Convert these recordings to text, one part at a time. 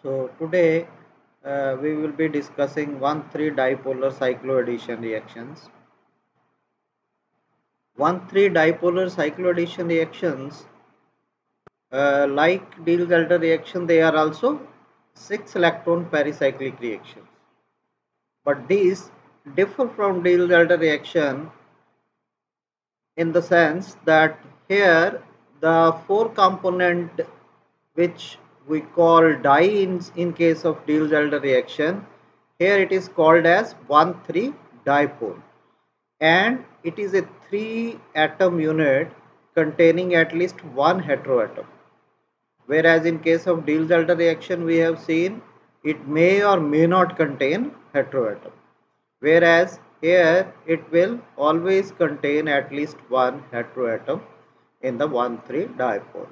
So today we will be discussing 1,3-dipolar cycloaddition reactions. 1,3-dipolar cycloaddition reactions, like Diels-Alder reaction, they are also 6-electron pericyclic reactions. But these differ from Diels-Alder reaction in the sense that here the four component which we call dienes in case of Diels-Alder reaction, here it is called as 1,3 dipole, and it is a 3 atom unit containing at least one heteroatom. Whereas in case of Diels-Alder reaction we have seen it may or may not contain heteroatom, whereas here it will always contain at least one heteroatom in the 1,3 dipole.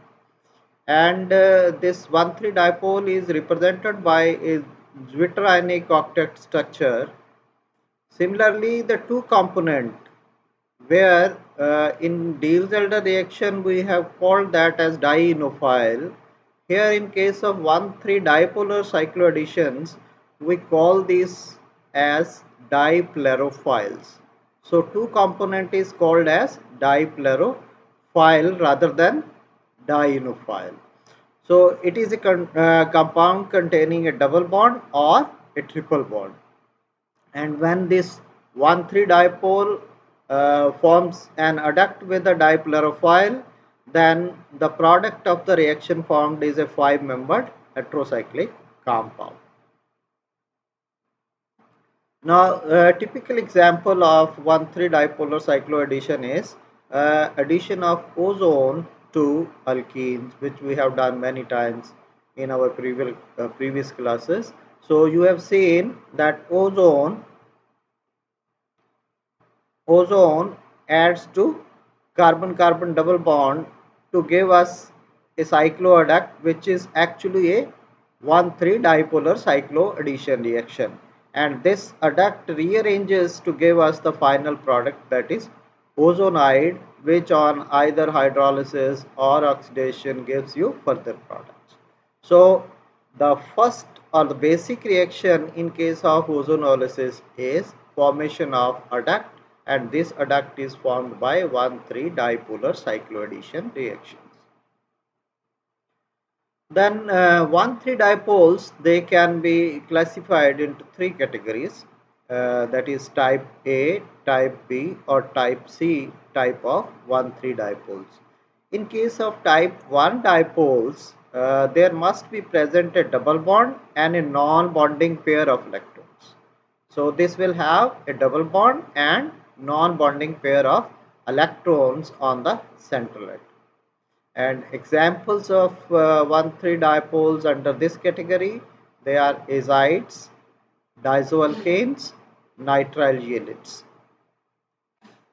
And this 1,3 dipole is represented by a zwitterionic octet structure. Similarly, the two component where in Diels-Alder reaction we have called that as dienophile. Here in case of 1,3 dipolar cycloadditions we call these as diplerophiles. So two component is called as diplerophile rather than dienophile. So it is a compound containing a double bond or a triple bond, and when this 1,3 dipole forms an adduct with a diplerophile, then the product of the reaction formed is a 5-membered heterocyclic compound. Now, a typical example of 1,3 dipolar cycloaddition is addition of ozone to alkenes, which we have done many times in our previous classes. So you have seen that ozone adds to carbon-carbon double bond to give us a cycloadduct, which is actually a 1,3 dipolar cycloaddition reaction, and this adduct rearranges to give us the final product, that is ozonide, which on either hydrolysis or oxidation gives you further products. So the first or the basic reaction in case of ozonolysis is formation of adduct, and this adduct is formed by 1,3 dipolar cycloaddition reactions. Then 1,3 dipoles, they can be classified into three categories, that is type A, type B or type C type of 1,3 dipoles. In case of type 1 dipoles, there must be present a double bond and a non-bonding pair of electrons. So this will have a double bond and non-bonding pair of electrons on the central atom. And examples of 1,3 dipoles under this category, they are azides, diazoalkanes, nitrile ylids.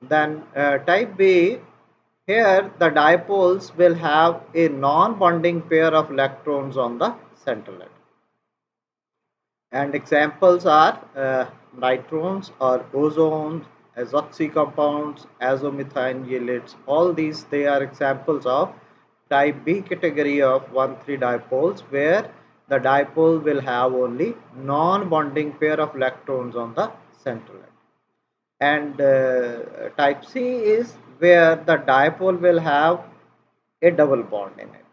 Then type B, here the dipoles will have a non-bonding pair of electrons on the central atom. And examples are nitrones or ozones, azoxy compounds, azomethane ylids. All these, they are examples of type B category of 1,3 dipoles, where the dipole will have only non-bonding pair of electrons on the central atom. And type C is where the dipole will have a double bond in it.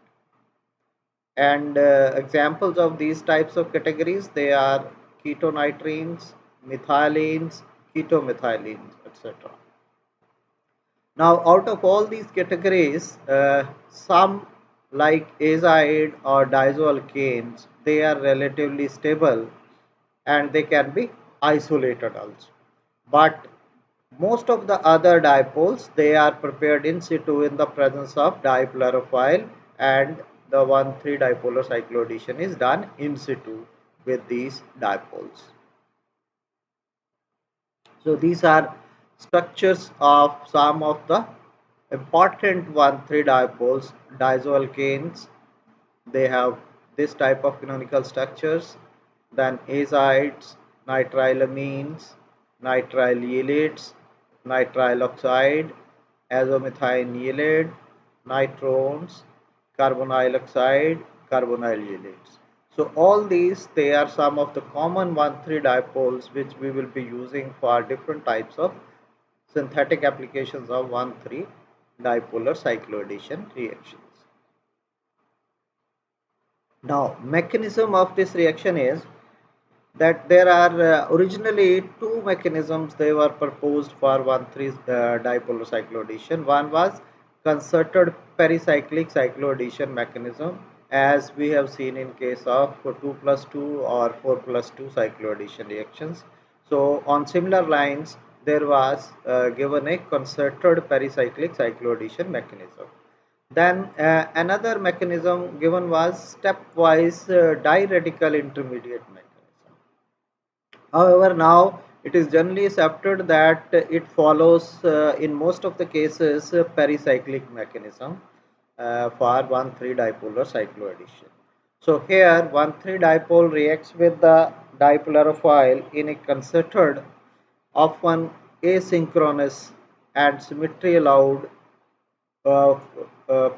And examples of these types of categories, they are ketonitrines, methylenes, ketomethylines, etc. Now, out of all these categories, some like azide or diazoalkanes, they are relatively stable and they can be isolated also. But most of the other dipoles, they are prepared in situ in the presence of diplerophile, and the 1,3 dipolar cycloaddition is done in situ with these dipoles. So these are structures of some of the important 1,3 dipoles. Diazoalkanes, they have this type of canonical structures. Then azides, nitrilamines, nitrile ylids, nitrile oxide, azomethane ylid, nitrones, carbonyl oxide, carbonyl ylids. So all these, they are some of the common 1,3 dipoles which we will be using for different types of synthetic applications of 1,3 dipolar cycloaddition reactions. Now, mechanism of this reaction is that there are originally two mechanisms they were proposed for 1,3 dipolar cycloaddition. One was concerted pericyclic cycloaddition mechanism, as we have seen in case of 2 plus 2 or 4 plus 2 cycloaddition reactions. So on similar lines, there was given a concerted pericyclic cycloaddition mechanism. Then another mechanism given was stepwise diradical intermediate mechanism. However, now it is generally accepted that it follows in most of the cases pericyclic mechanism for 1,3 dipolar cycloaddition. So here 1,3 dipole reacts with the dipolarophile in a concerted, often asynchronous and symmetry allowed uh,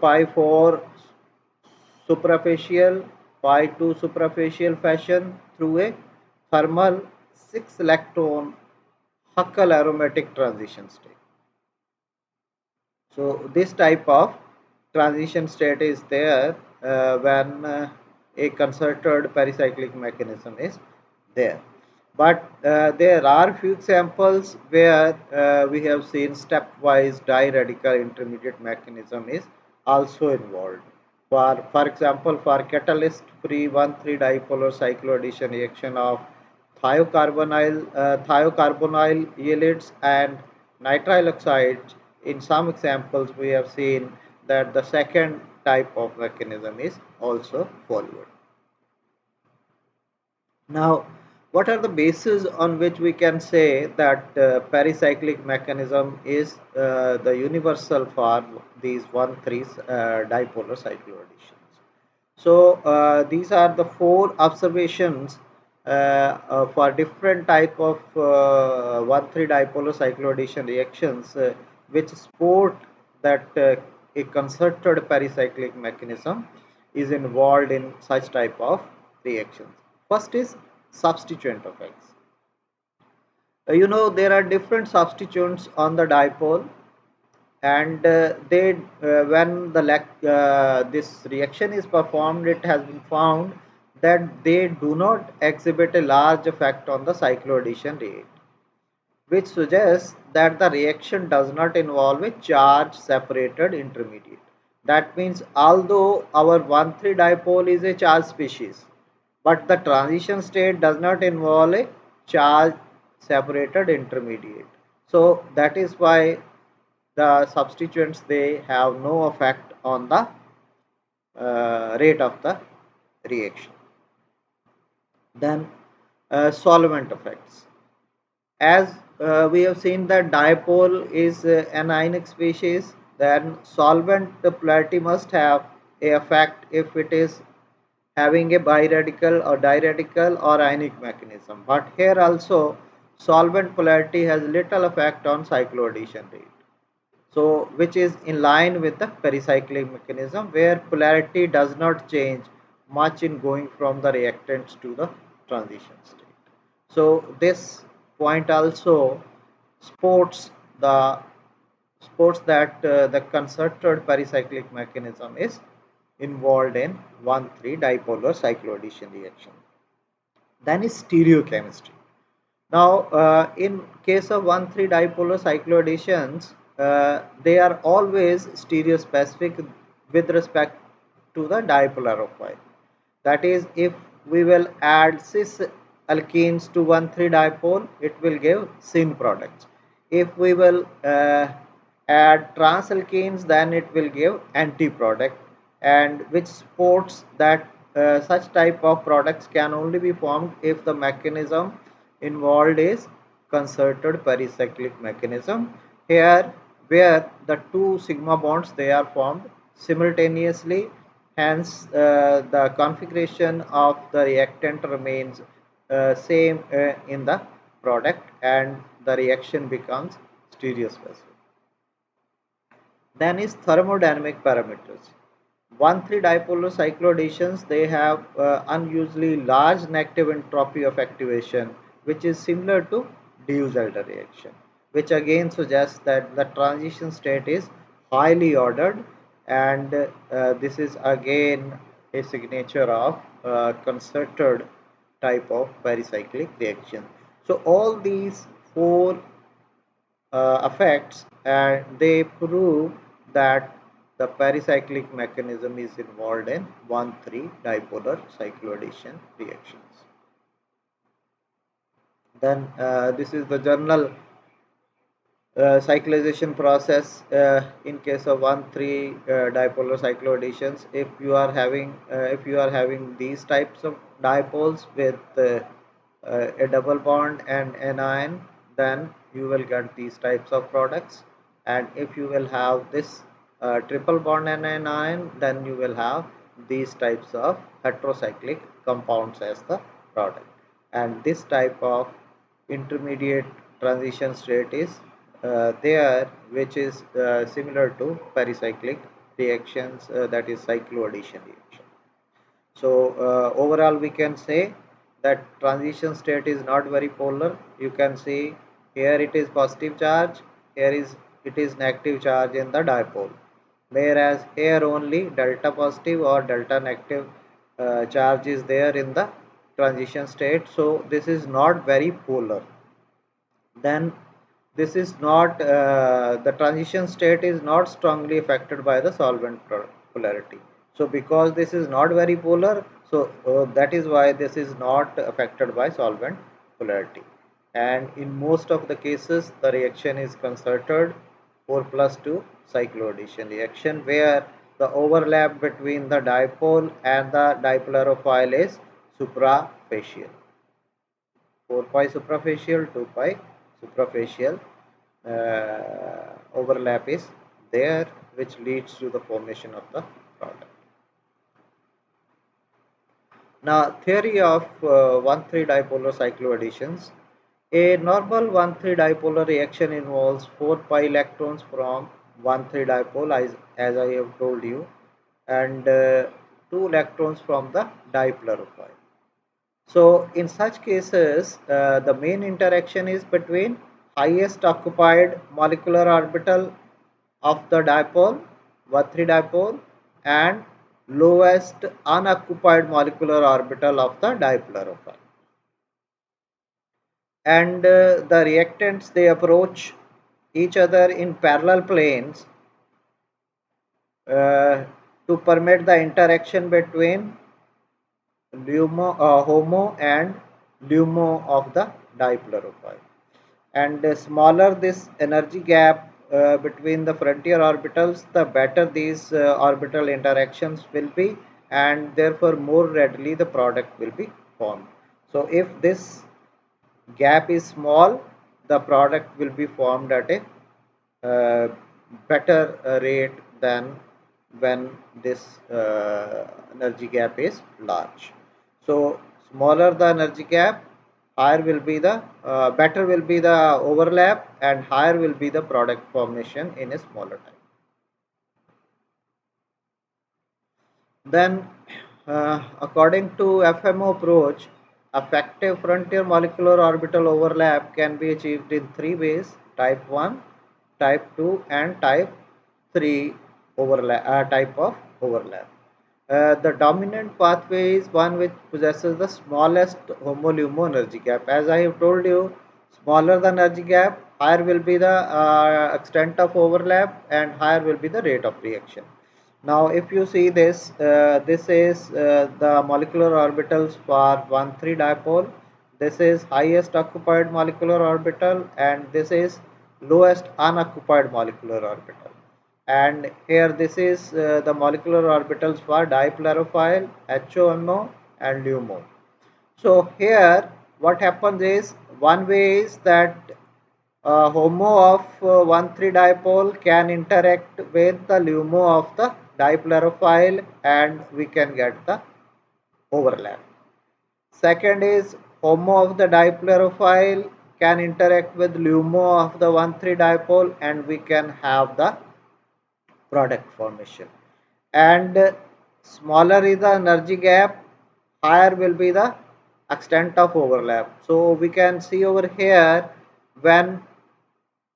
pi 4 suprafacial, pi 2 suprafacial fashion through a thermal 6 electron Huckel aromatic transition state. So this type of transition state is there when a concerted pericyclic mechanism is there. But there are few examples where we have seen stepwise diradical intermediate mechanism is also involved. For example, for catalyst-free 1,3 dipolar cycloaddition reaction of thiocarbonyl ylides and nitrile oxides, in some examples we have seen that the second type of mechanism is also followed. Now, what are the bases on which we can say that pericyclic mechanism is the universal for these 1,3 dipolar cycloadditions? So these are the four observations for different type of 1,3 dipolar cycloaddition reactions which support that a concerted pericyclic mechanism is involved in such type of reactions. First is substituent effects. There are different substituents on the dipole, and they when this reaction is performed, it has been found that they do not exhibit a large effect on the cycloaddition rate, which suggests that the reaction does not involve a charge separated intermediate. That means although our 1,3 dipole is a charge species, but the transition state does not involve a charge separated intermediate. So that is why the substituents, they have no effect on the rate of the reaction. Then solvent effects. As we have seen that dipole is an ionic species, then solvent polarity must have a effect if it is having a biradical or diradical or ionic mechanism. But here also solvent polarity has little effect on cycloaddition rate. So which is in line with the pericyclic mechanism, where polarity does not change much in going from the reactants to the transition state. So this point also supports the supports that the concerted pericyclic mechanism is involved in 1,3 dipolar cycloaddition reaction. Then is stereochemistry. Now, in case of 1,3 dipolar cycloadditions, they are always stereospecific with respect to the dipolarophile. That is, if we will add cis alkenes to 1,3 dipole, it will give syn products. If we will add trans alkenes, then it will give anti product, and which supports that such type of products can only be formed if the mechanism involved is concerted pericyclic mechanism. Here, where the two sigma bonds, they are formed simultaneously, hence the configuration of the reactant remains same in the product, and the reaction becomes stereospecific. Then is thermodynamic parameters. 1,3 dipolar cycloadditions, they have unusually large negative entropy of activation, which is similar to Diels-Alder reaction, which again suggests that the transition state is highly ordered, and this is again a signature of concerted type of pericyclic reaction. So all these four effects, and they prove that the pericyclic mechanism is involved in 1,3 dipolar cycloaddition reactions. Then this is the general cyclization process in case of 1,3 dipolar cycloadditions. If you are having these types of dipoles with a double bond and anion, then you will get these types of products. And if you will have this triple bond and anion, then you will have these types of heterocyclic compounds as the product. And this type of intermediate transition state is there, which is similar to pericyclic reactions, that is cycloaddition reaction. So overall we can say that transition state is not very polar. You can see here it is positive charge, here is it is negative charge in the dipole, whereas here only delta positive or delta negative charge is there in the transition state. So this is not very polar. Then this is not the transition state is not strongly affected by the solvent polarity. So because this is not very polar, so that is why this is not affected by solvent polarity. And in most of the cases the reaction is concerted 4+2 cycloaddition reaction, where the overlap between the dipole and the dipolarophile is suprafacial. 4 pi suprafacial, 2 pi suprafacial overlap is there, which leads to the formation of the product. Now, theory of 1,3 dipolar cycloadditions. A normal 1,3 dipolar reaction involves 4 pi electrons from 1,3 dipole, as I have told you, and 2 electrons from the dipolarophile. So in such cases, the main interaction is between highest occupied molecular orbital of the dipole, 1,3 dipole, and lowest unoccupied molecular orbital of the dipolarophile. And the reactants, they approach each other in parallel planes uh, to permit the interaction between HOMO and LUMO of the dipolarophile. And the smaller this energy gap between the frontier orbitals, the better these orbital interactions will be, and therefore more readily the product will be formed. So if this gap is small, the product will be formed at a better rate than when this energy gap is large. So smaller the energy gap, higher will be the better will be the overlap, and higher will be the product formation in a smaller time. Then according to FMO approach, effective frontier molecular orbital overlap can be achieved in three ways: type 1, type 2, and type 3 overlap, type of overlap. The dominant pathway is one which possesses the smallest HOMO-LUMO energy gap. As I have told you, smaller the energy gap, higher will be the extent of overlap, and higher will be the rate of reaction. Now, if you see this, this is the molecular orbitals for 1,3 dipole. This is highest occupied molecular orbital, and this is lowest unoccupied molecular orbital. And here this is the molecular orbitals for dipolarophile, HOMO, and LUMO. So here what happens is, one way is that HOMO of 1,3 dipole can interact with the LUMO of the dipolarophile, and we can get the overlap. Second is, HOMO of the dipolarophile can interact with LUMO of the 1,3 dipole, and we can have the product formation. and smaller is the energy gap, higher will be the extent of overlap. So we can see over here, when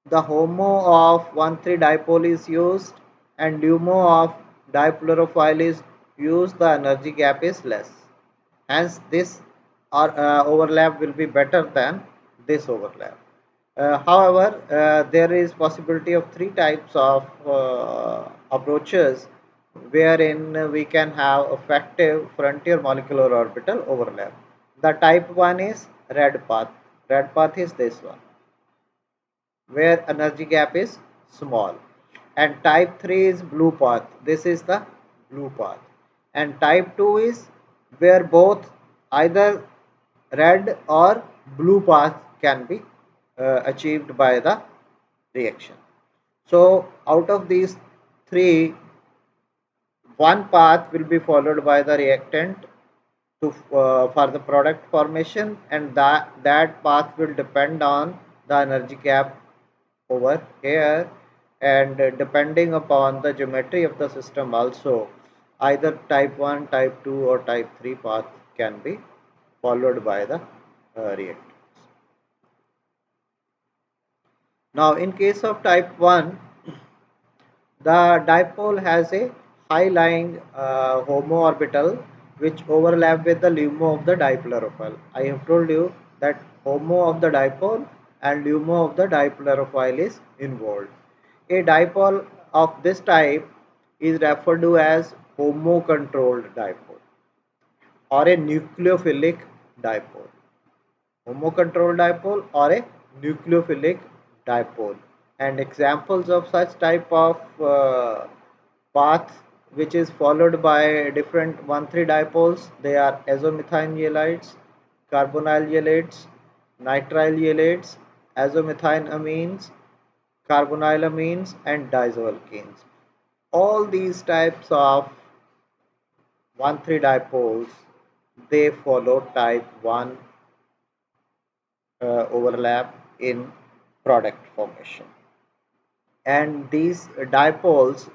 the HOMO of 1,3 dipole is used and LUMO of dipolarified is used, the energy gap is less. Hence, this overlap will be better than this overlap. However, there is possibility of three types of approaches wherein we can have effective frontier molecular orbital overlap. The type 1 is red path. Red path is this one, where energy gap is small, and type 3 is blue path. This is the blue path, and type 2 is where both either red or blue path can be achieved by the reaction. So out of these three, one path will be followed by the reactant to for the product formation, and that path will depend on the energy gap over here, and depending upon the geometry of the system also, either type 1, type 2 or type 3 path can be followed by the reactants. Now in case of type 1, the dipole has a high-lying HOMO orbital which overlap with the LUMO of the dipolarophile. I have told you that HOMO of the dipole and LUMO of the dipolarophile is involved. A dipole of this type is referred to as HOMO-controlled dipole or a nucleophilic dipole. HOMO-controlled dipole or a nucleophilic dipole. And examples of such type of path which is followed by different 1,3 dipoles, they are azomethane halides, carbonyl halides, nitrile halides, azomethane amines, carbonyl amines, and diazoalkenes. All these types of 1,3 dipoles, they follow type 1 overlap in product formation, and these dipoles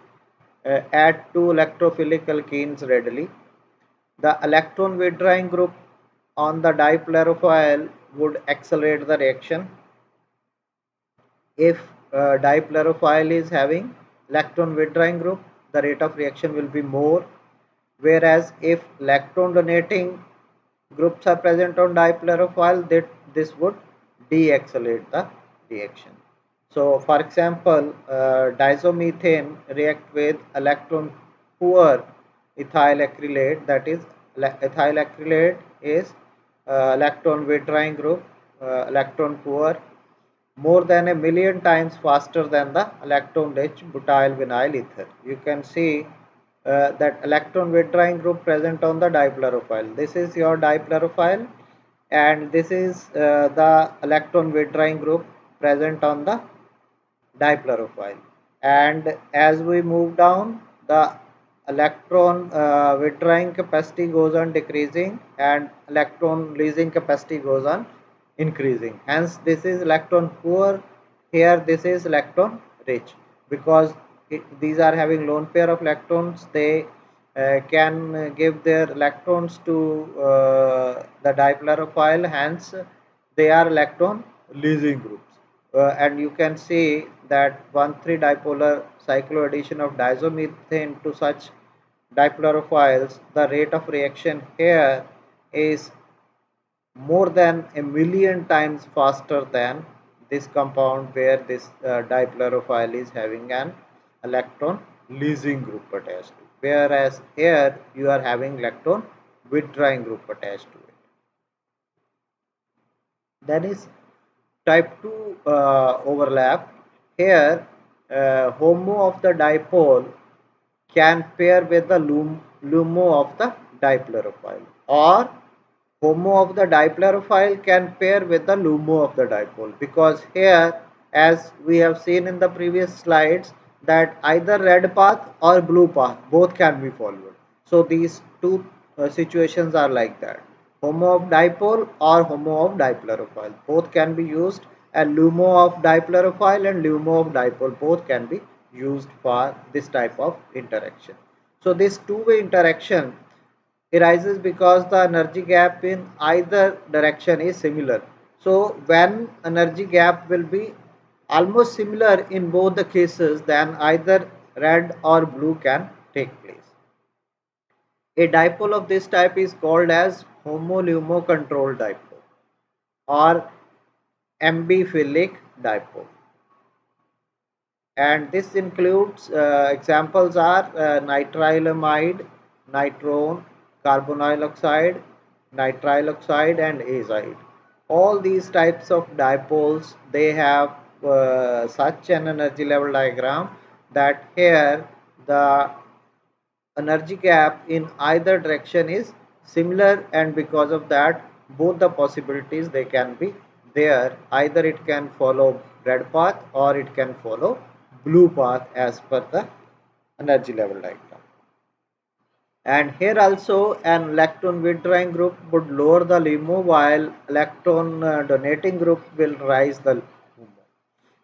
add two electrophilic alkenes readily. The electron withdrawing group on the dipolarophile would accelerate the reaction. If dipolarophile is having electron withdrawing group, the rate of reaction will be more, whereas if electron donating groups are present on dipolarophile, that this would de-accelerate the reaction. So for example, diazomethane react with electron poor ethyl acrylate, that is ethyl acrylate is electron withdrawing group, electron poor, more than a million times faster than the electron rich butyl vinyl ether. You can see that electron withdrawing group present on the dipolarophile. This is your dipolarophile, and this is the electron withdrawing group present on the dipolarophile. And as we move down, the electron withdrawing capacity goes on decreasing and electron releasing capacity goes on increasing. Hence this is electron poor, here this is electron rich, because these are having lone pair of electrons. They can give their electrons to the dipolarophile, hence they are electron leasing groups. And you can see that 1,3 dipolar cycloaddition of diazomethane to such dipolarophiles, the rate of reaction here is more than a million times faster than this compound where this dipolarophile is having an electron leasing group attached to, whereas here you are having electron withdrawing group attached to it. Then is type 2 overlap. Here HOMO of the dipole can pair with the LUMO of the dipolarophile, or HOMO of the dipolarophile can pair with the LUMO of the dipole, because here, as we have seen in the previous slides, that either red path or blue path both can be followed. So these two situations are like that. HOMO of dipole or HOMO of dipolarophile both can be used, and LUMO of dipolarophile and LUMO of dipole both can be used for this type of interaction. So this two-way interaction arises because the energy gap in either direction is similar. So when energy gap will be almost similar in both the cases, then either red or blue can take place. A dipole of this type is called as homo-LUMO controlled dipole or ambiphilic dipole. And this includes examples are nitrilamide, nitrone, carbonyl oxide, nitrile oxide, and azide. All these types of dipoles, they have such an energy level diagram that here the energy gap in either direction is similar, and because of that both the possibilities they can be there. Either it can follow red path or it can follow blue path as per the energy level diagram. And here also an electron withdrawing group would lower the LUMO while electron donating group will rise the LUMO.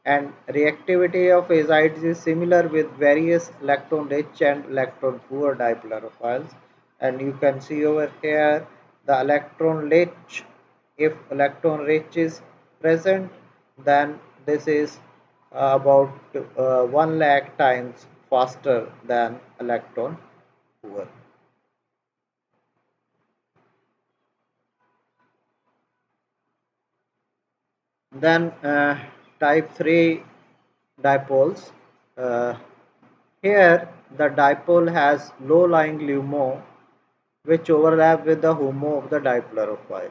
And reactivity of azides is similar with various electron rich and electron poor dipolophiles. And you can see over here the electron rich, if electron rich is present, then this is about 1 lakh times faster than electron poor. Then type 3 dipoles. Uh, Here the dipole has low lying LUMO which overlap with the HOMO of the dichlorophyll.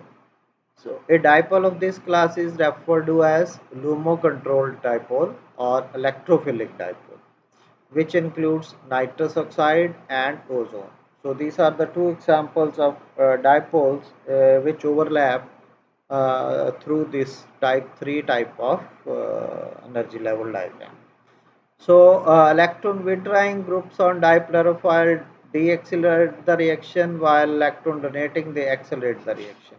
So a dipole of this class is referred to as LUMO controlled dipole or electrophilic dipole, which includes nitrous oxide and ozone. So these are the two examples of dipoles which overlap through this type 3 type of energy level diagram. So electron withdrawing groups on dichlorophyll deaccelerate the reaction while electron donating they accelerate the reaction.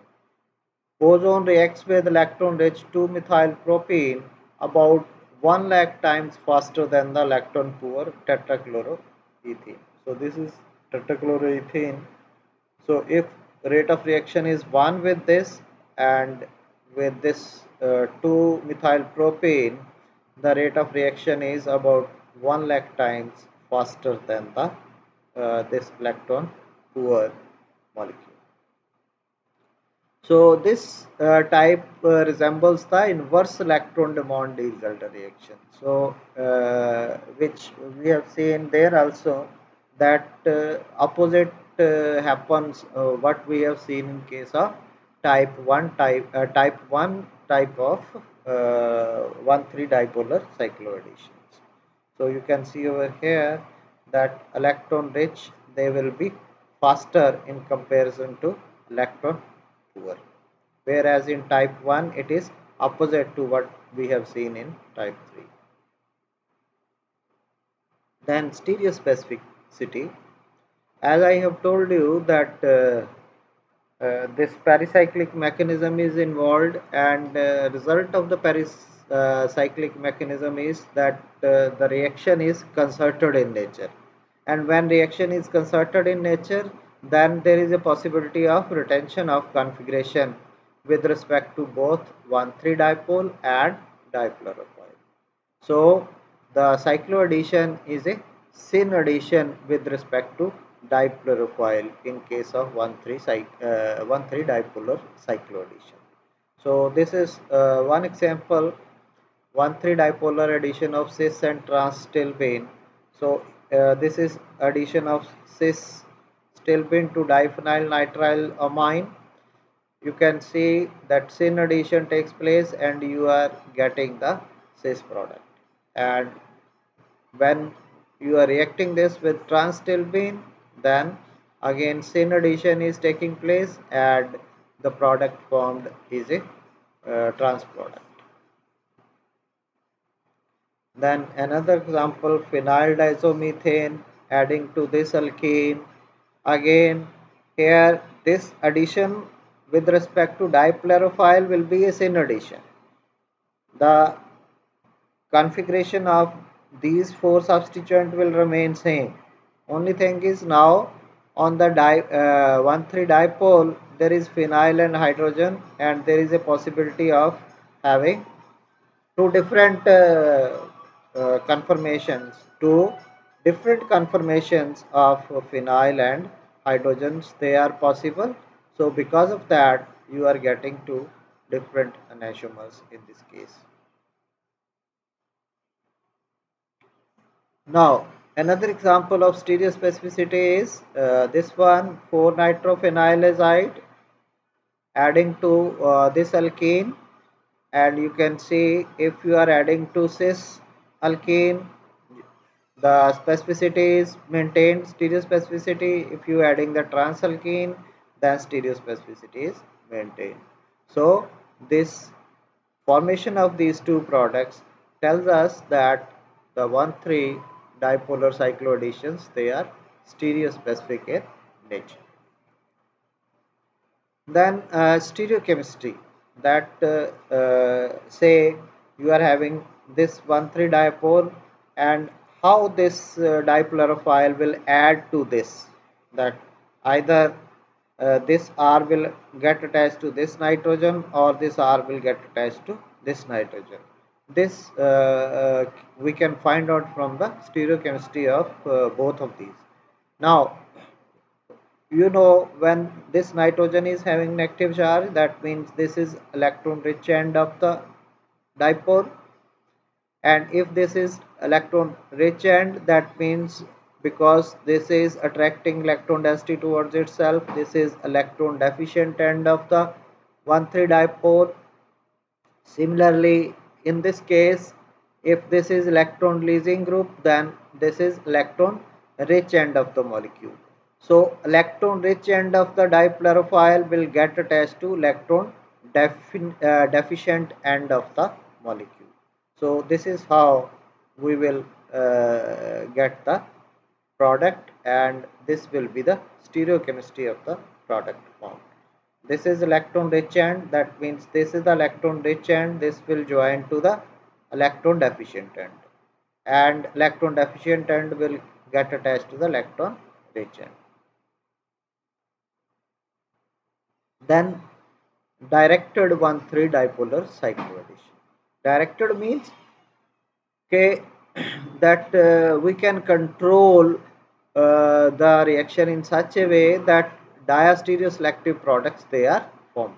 Ozone reacts with electron-rich 2-methyl propene about 1 lakh times faster than the electron-poor tetrachloroethene. So this is tetrachloroethene. So if rate of reaction is 1 with this and with this 2-methyl propane, the rate of reaction is about 1 lakh times faster than the this electron-poor molecule. So this type resembles the inverse electron demand delta reaction. So which we have seen there also that opposite happens what we have seen in case of type 1 type of 1,3 dipolar cycloadditions. So you can see over here that electron rich they will be faster in comparison to electron poor, whereas in type 1 it is opposite to what we have seen in type 3. Then stereospecificity, as I have told you that this pericyclic mechanism is involved, and result of the pericyclic mechanism is that the reaction is concerted in nature, and when reaction is concerted in nature then there is a possibility of retention of configuration with respect to both 1,3 dipole and difluorophile. So the cycloaddition is a syn addition with respect to dichlorophyll in case of 1,3 dipolar cycloaddition. So this is one example, 1,3 dipolar addition of cis and trans stilbene. So this is addition of cis stilbene to diphenyl nitrile amine. You can see that syn addition takes place and you are getting the cis product. And when you are reacting this with trans-stilbene, then again syn addition is taking place and the product formed is a trans product. Then another example, phenyl diazomethane adding to this alkene. Again here this addition with respect to dichlorophyll will be a syn addition. The configuration of these four substituents will remain same, Only thing is now on the 1,3 dipole there is phenyl and hydrogen, and there is a possibility of having two different conformations, two different conformations of phenyl and hydrogens, they are possible. So because of that you are getting two different enantiomers in this case. Now, another example of stereospecificity is this one, 4-nitrophenylazide adding to this alkene, and you can see if you are adding to cis alkene, the specificity is maintained stereospecificity. If you adding the trans alkene, then stereospecificity is maintained. So this formation of these two products tells us that the 1,3 dipolar cycloadditions, they are stereospecific in nature. Then stereochemistry, that say you are having this 1,3 dipole, and how this dichlorophyll will add to this, that either this R will get attached to this nitrogen or this R will get attached to this nitrogen. This we can find out from the stereochemistry of both of these. Now, when this nitrogen is having negative charge, that means this is electron rich end of the dipole, and if this is electron rich end, that means because this is attracting electron density towards itself, this is electron deficient end of the 1,3 dipole. Similarly, in this case, if this is electron leasing group, then this is electron rich end of the molecule. So electron rich end of the dichlorophyll will get attached to electron deficient end of the molecule. So this is how we will get the product, and this will be the stereochemistry of the product formed. This is electron rich end, that means this is the electron rich end, this will join to the electron deficient end, and electron deficient end will get attached to the electron rich end. Then directed 1,3 dipolar cycloaddition. Directed means, okay, that we can control the reaction in such a way that diastereoselective products, they are formed.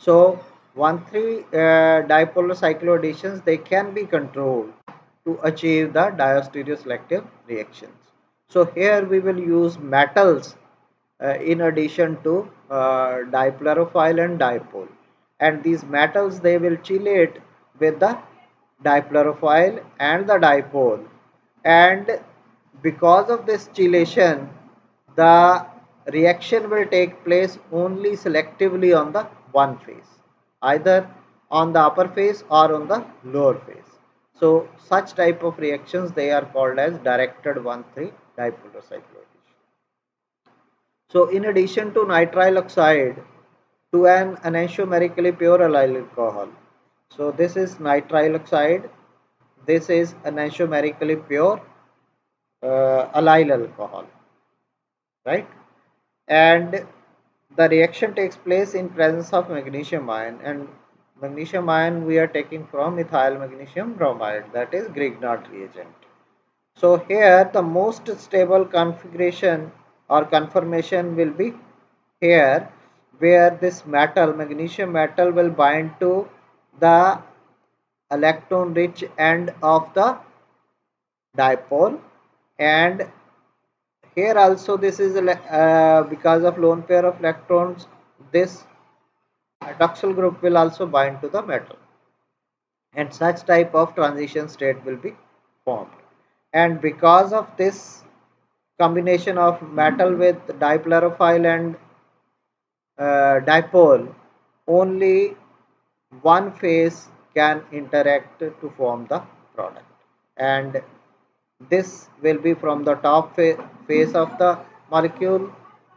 So 1,3 dipolar cycloadditions, they can be controlled to achieve the diastereoselective reactions. So here we will use metals in addition to dichlorophyll and dipole, and these metals, they will chelate with the dichlorophyll and the dipole, and because of this chelation the reaction will take place only selectively on the one phase, either on the upper phase or on the lower phase. So such type of reactions, they are called as directed 1,3 dipolar cycloaddition. So in addition to nitrile oxide to an enantiomerically pure allyl alcohol, so this is nitrile oxide, this is enantiomerically pure allyl alcohol, right? And the reaction takes place in presence of magnesium ion, and magnesium ion we are taking from ethyl magnesium bromide, that is Grignard reagent. So here the most stable configuration or conformation will be here, where this metal, magnesium metal, will bind to the electron rich end of the dipole, and here also this is because of lone pair of electrons, this hydroxyl group will also bind to the metal, and such type of transition state will be formed. And because of this combination of metal with dichlorophyll and dipole, only one phase can interact to form the product, and this will be from the top phase of the molecule.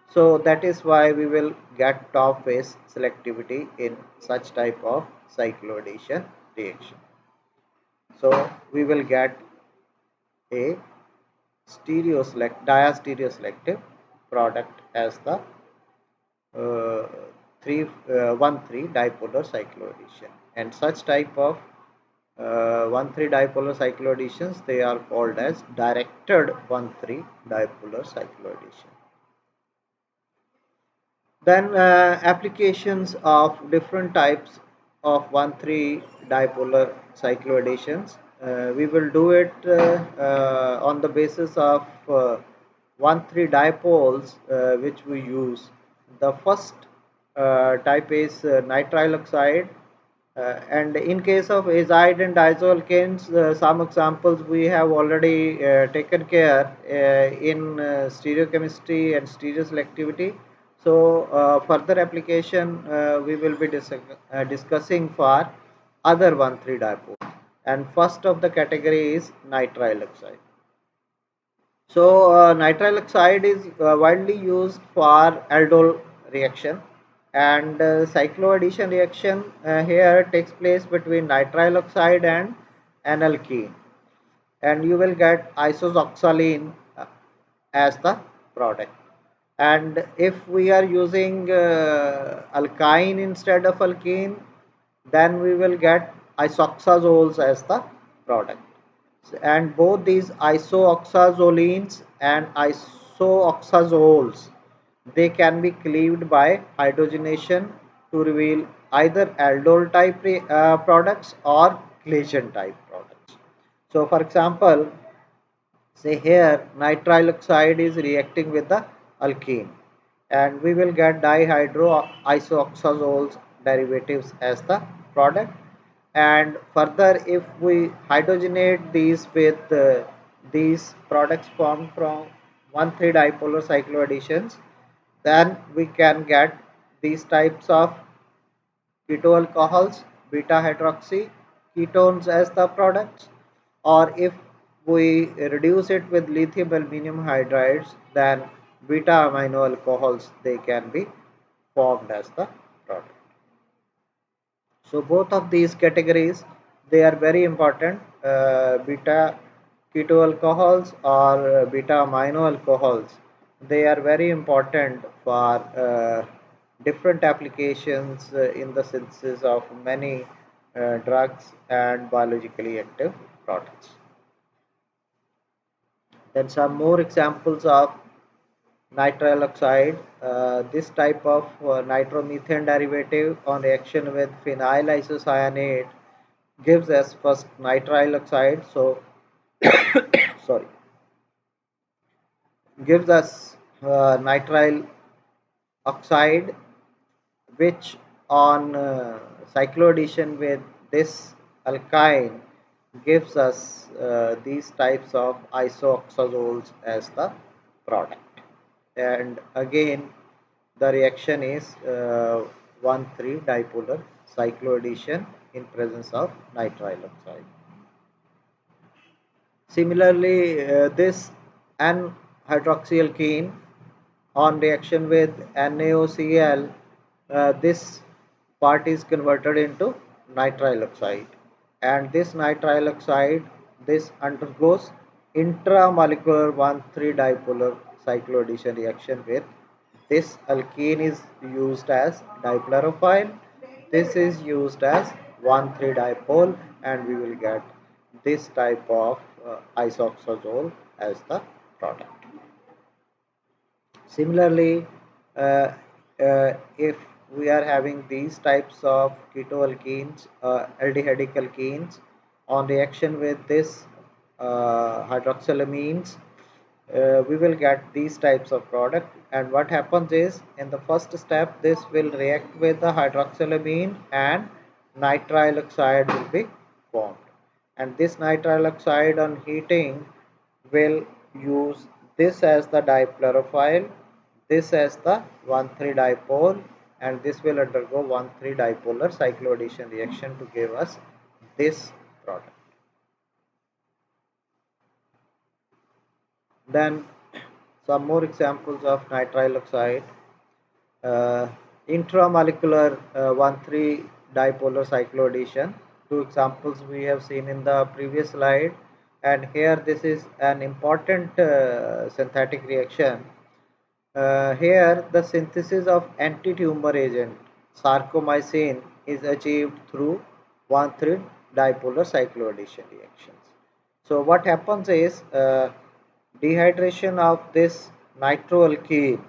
So that is why we will get top phase selectivity in such type of cycloaddition reaction. So we will get a diastereoselective product as the uh, 1,3 dipolar cycloaddition, and such type of 1,3 dipolar cycloadditions, they are called as directed 1,3 dipolar cycloaddition. Then applications of different types of 1,3 dipolar cycloadditions. We will do it on the basis of 1,3 dipoles which we use. The first type is nitrile oxide, and in case of azide and diisoalkanes, some examples we have already taken care in stereochemistry and stereoselectivity. So, further application we will be discussing for other 1,3 dipoles. And first of the category is nitrile oxide. So, nitrile oxide is widely used for aldol reaction, and cycloaddition reaction here takes place between nitrile oxide and an alkene, and you will get isoxazoline as the product. And if we are using alkyne instead of alkene, then we will get isoxazoles as the product. And both these isoxazolines and isoxazoles, they can be cleaved by hydrogenation to reveal either aldol type products or Claisen type products. So for example, say here nitrile oxide is reacting with the alkene, and we will get dihydroisoxazoles derivatives as the product. And further, if we hydrogenate these with these products formed from 1,3 dipolar cycloadditions, then we can get these types of ketoalcohols, beta hydroxy ketones as the products, or if we reduce it with lithium aluminum hydrides, then beta amino alcohols, they can be formed as the product. So both of these categories, they are very important. Beta keto alcohols or beta amino alcohols, they are very important for different applications in the synthesis of many drugs and biologically active products. Then some more examples of nitrile oxide. This type of nitromethane derivative on reaction with phenyl isocyanate gives us first nitrile oxide. So sorry, gives us nitrile oxide, which on cycloaddition with this alkyne gives us these types of isoxazoles as the product. And again, the reaction is 1,3 dipolar cycloaddition in presence of nitrile oxide. Similarly, this N-hydroxyalkene on reaction with NaOCl, this part is converted into nitrile oxide, and this nitrile oxide, this undergoes intramolecular 1,3 dipolar cycloaddition reaction with this alkene is used as dichlorophyll, this is used as 1,3 dipole, and we will get this type of isoxazole as the product. Similarly, if we are having these types of ketoalkenes, aldehydic alkenes, on reaction with this hydroxylamines, we will get these types of product. And what happens is, in the first step, this will react with the hydroxylamine and nitrile oxide will be formed. And this nitrile oxide on heating will use this as the dichlorophyll, this as the 1,3 dipole, and this will undergo 1,3 dipolar cycloaddition reaction to give us this product. Then some more examples of nitrile oxide. Uh, Intramolecular 1,3 dipolar cycloaddition. Two examples we have seen in the previous slide. and here this is an important synthetic reaction. Here the synthesis of anti-tumor agent sarcomycin is achieved through 1,3 dipolar cycloaddition reactions. So what happens is dehydration of this nitroalkene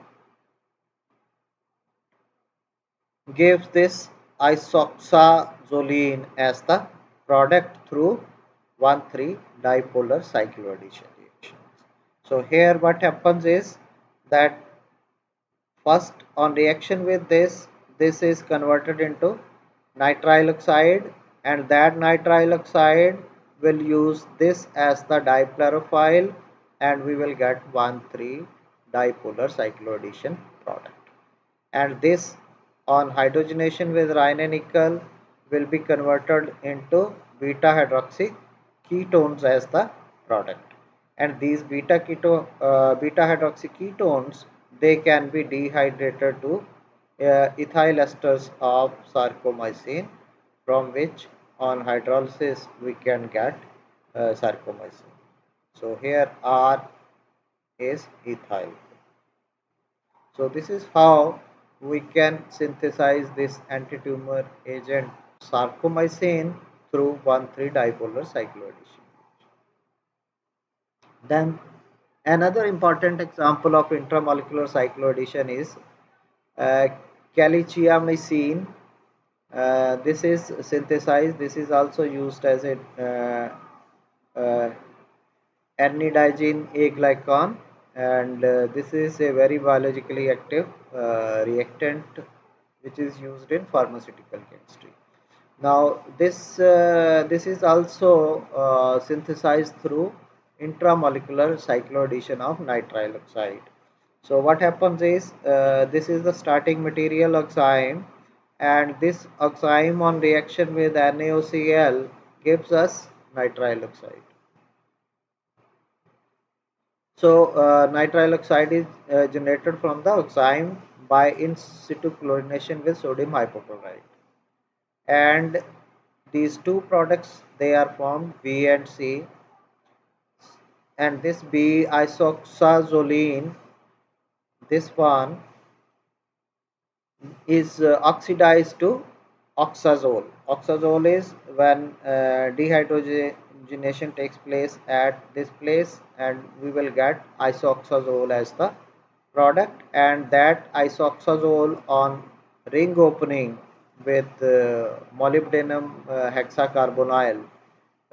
gives this isoxazoline as the product through 1,3 dipolar cycloaddition reactions. So here what happens is that first on reaction with this is converted into nitrile oxide, and that nitrile oxide will use this as the dichlorophyll, and we will get 1,3 dipolar cycloaddition product. And this on hydrogenation with Rhine nickel will be converted into beta hydroxy ketones as the product. And these beta hydroxy ketones, they can be dehydrated to ethyl esters of sarcomycin, from which on hydrolysis we can get sarcomycin. So here R is ethyl. So this is how we can synthesize this anti-tumor agent sarcomycin through 1,3 dipolar cycloaddition. Then another important example of intramolecular cycloaddition is uh, calichyamycin. This is synthesized. This is also used as a uh, anidigen A glycan, and this is a very biologically active reactant which is used in pharmaceutical chemistry. Now this is also synthesized through intramolecular cycloaddition of nitrile oxide. So what happens is this is the starting material oxime, and this oxime on reaction with NaOCl gives us nitrile oxide. So nitrile oxide is generated from the oxime by in situ chlorination with sodium hypochlorite, and these two products they are formed B and C, and this B isoxazoline, this one is oxidized to oxazole. Oxazole is when dehydrogenation takes place at this place, and we will get isoxazole as the product, and that isoxazole on ring opening with molybdenum hexacarbonyl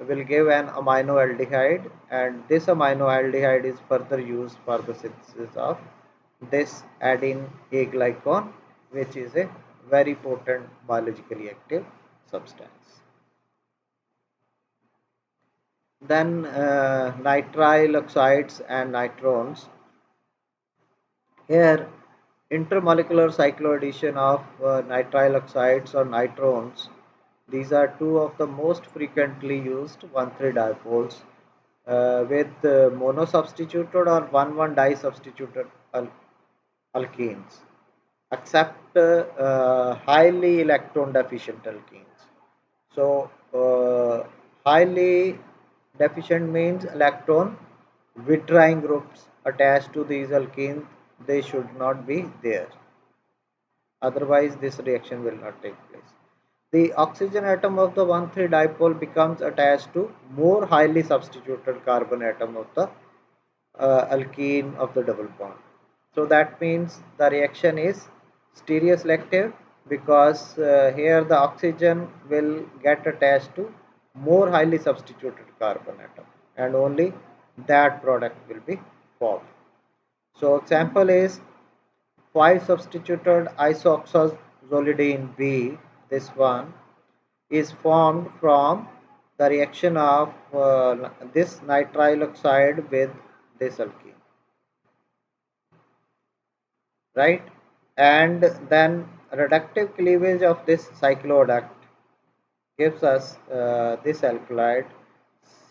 will give an aminoaldehyde, and this aminoaldehyde is further used for the synthesis of this adenine A glycan, which is a very potent biologically active substance. Then nitrile oxides and nitrones. Here intermolecular cycloaddition of nitrile oxides or nitrones. These are two of the most frequently used 1,3 dipoles with mono substituted or 1,1 disubstituted alkenes, except highly electron deficient alkenes. So highly deficient means electron withdrawing groups attached to these alkenes, they should not be there. Otherwise, this reaction will not take place. The oxygen atom of the 1,3 dipole becomes attached to more highly substituted carbon atom of the alkene of the double bond. So that means the reaction is stereoselective, because here the oxygen will get attached to more highly substituted carbon atom, and only that product will be formed. So example is 5 substituted isoxazolidine B, this one is formed from the reaction of this nitrile oxide with this alkene, right? And then reductive cleavage of this cycloadduct gives us this alkaloid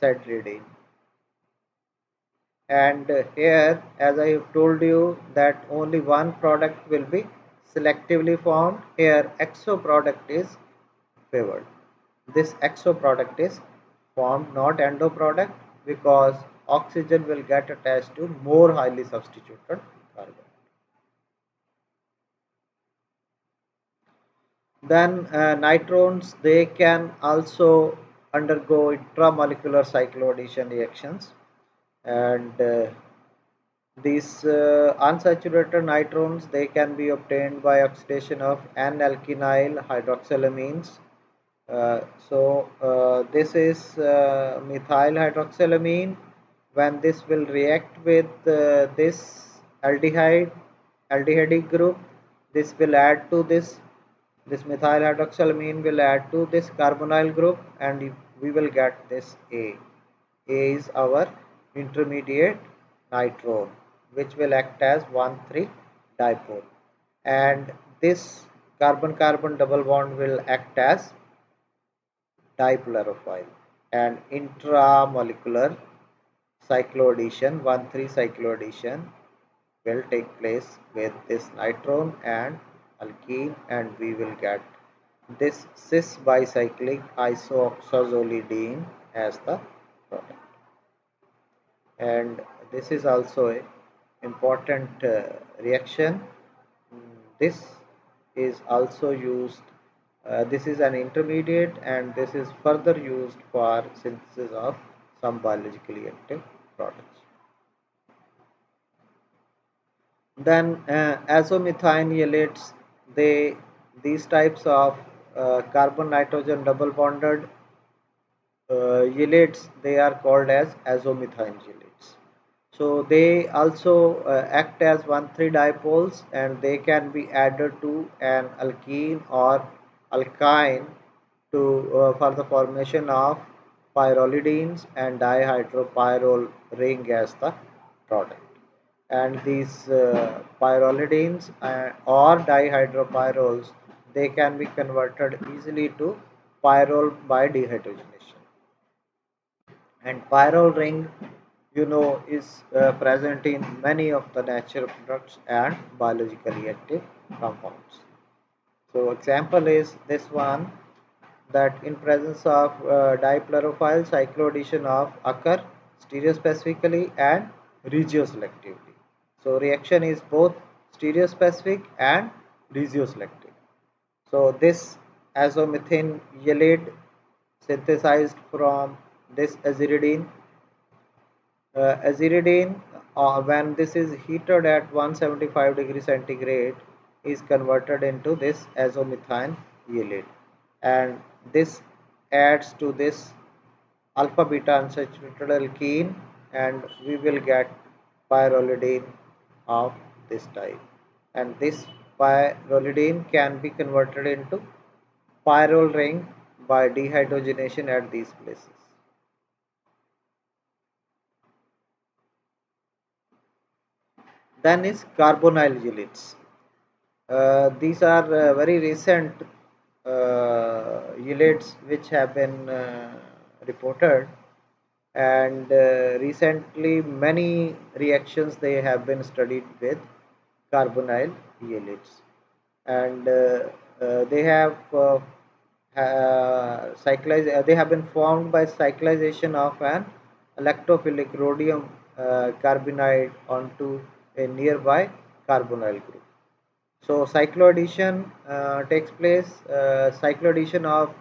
cetridine. And here, as I have told you, that only one product will be selectively formed. Here exo product is favored. This exo product is formed, not endo product. because oxygen will get attached to more highly substituted carbon. Then nitrones, they can also undergo intramolecular cycloaddition reactions, and these unsaturated nitrones, they can be obtained by oxidation of N-alkynyl hydroxylamines. This is methyl hydroxylamine. When this will react with this aldehyde group, this will add to this methyl hydroxylamine will add to this carbonyl group, and we will get this A. A is our intermediate nitrone, which will act as 1,3 dipole, and this carbon-carbon double bond will act as dichlorophyll, and intramolecular cycloaddition 1,3 cycloaddition will take place with this nitrone and alkene, and we will get this cis bicyclic isoxazolidine as the product. And this is also a important reaction. This is also used, this is an intermediate, and this is further used for synthesis of some biologically active products. Then azomethane ylides, they these types of carbon nitrogen double bonded ylides, they are called as azomethane ylides. So they also act as 1,3 dipoles, and they can be added to an alkene or alkyne to for the formation of pyrrolidines and dihydropyrrole ring as the product. And these pyrrolidines or dihydropyroles, they can be converted easily to pyrrole by dehydrogenation. And pyrrole ring, is present in many of the natural products and biologically active compounds. So example is this one, that in presence of dichlorophyll, cycloaddition of occur stereospecifically and regioselectively. So reaction is both stereospecific and regioselective. So this azomethane ylide synthesized from this aziridine. Aziridine, when this is heated at 175 degrees centigrade, is converted into this azomethane ylide, and this adds to this alpha beta unsaturated alkene, and we will get pyrrolidine of this type. And this pyrrolidine can be converted into pyrrole ring by dehydrogenation at these places. Then is carbonyl ylides. These are very recent ylides which have been reported, and recently many reactions they have been studied with carbonyl ylides, and they have they have been formed by cyclization of an electrophilic rhodium carbonide onto a nearby carbonyl group. So cycloaddition takes place. Cycloaddition of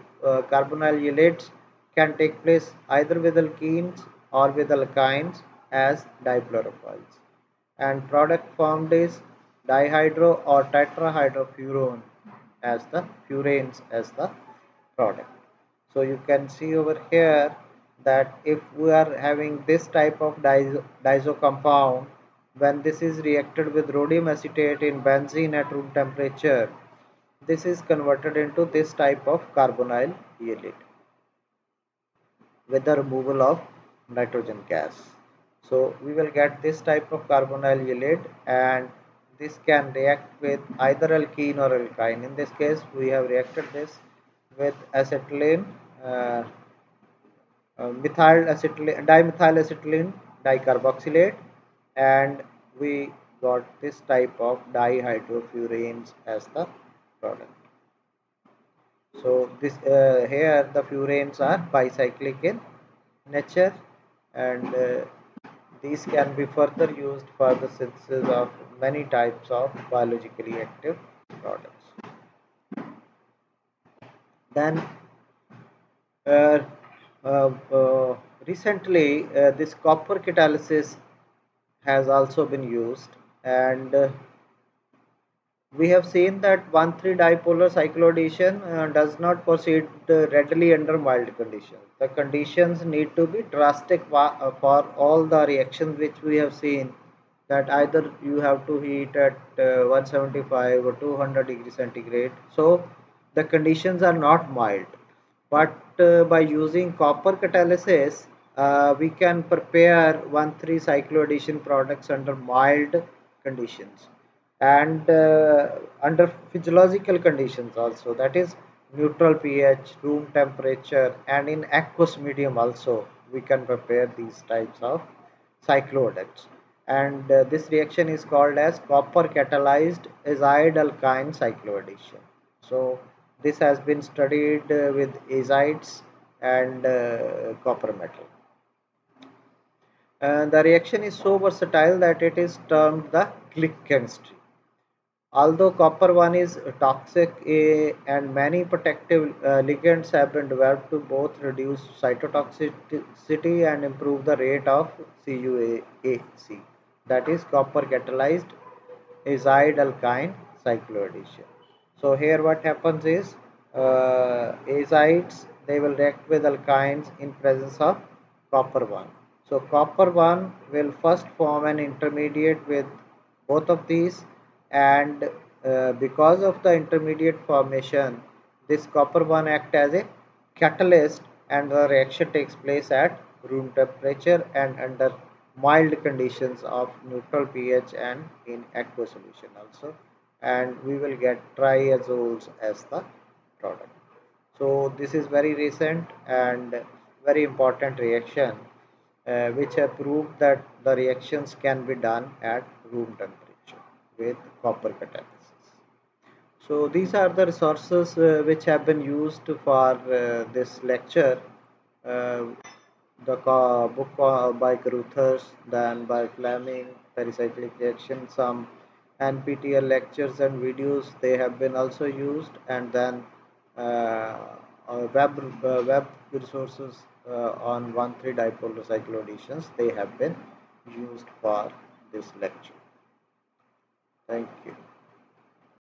carbonyl ylides can take place either with alkenes or with alkynes as dichlorophyls, and product formed is dihydro or tetrahydrofurone as the furanes as the product. So you can see over here that if we are having this type of diazo compound, when this is reacted with rhodium acetate in benzene at room temperature, this is converted into this type of carbonyl ylide with the removal of nitrogen gas. So we will get this type of carbonyl ylide, and this can react with either alkene or alkyne. In this case, we have reacted this with acetylene, uh, dimethyl acetylene dicarboxylate, and we got this type of dihydrofuranes as the product. So this here the furanes are bicyclic in nature, and these can be further used for the synthesis of many types of biologically active products. Then uh, uh, uh, recently this copper catalysis has also been used, and we have seen that 1,3-dipolar cyclodation does not proceed readily under mild conditions. The conditions need to be drastic for all the reactions which we have seen, that either you have to heat at 175 or 200 degrees centigrade. So the conditions are not mild. But by using copper catalysis, we can prepare 1,3 cycloaddition products under mild conditions and under physiological conditions also, that is neutral pH, room temperature, and in aqueous medium also we can prepare these types of cycloadets. And this reaction is called as copper catalyzed azide alkyne cycloaddition. So this has been studied with azides and copper metal. And the reaction is so versatile that it is termed the click chemistry. Although copper 1 is toxic, and many protective ligands have been developed to both reduce cytotoxicity and improve the rate of CuAC, that is copper catalyzed azide alkyne cycloaddition. So here what happens is azides, they will react with alkynes in presence of copper 1. So copper 1 will first form an intermediate with both of these, and because of the intermediate formation, this copper 1 act as a catalyst, and the reaction takes place at room temperature and under mild conditions of neutral pH and in aqueous solution also, and we will get triazoles as the product. So this is very recent and very important reaction which have proved that the reactions can be done at room temperature with copper catalysis. So these are the resources which have been used for this lecture. Uh, the book by Caruthers, then by Fleming, Pericyclic Reaction, some NPTEL lectures and videos they have been also used, and then uh, web resources on 1,3 dipolar cycloadditions they have been used for this lecture. Thank you.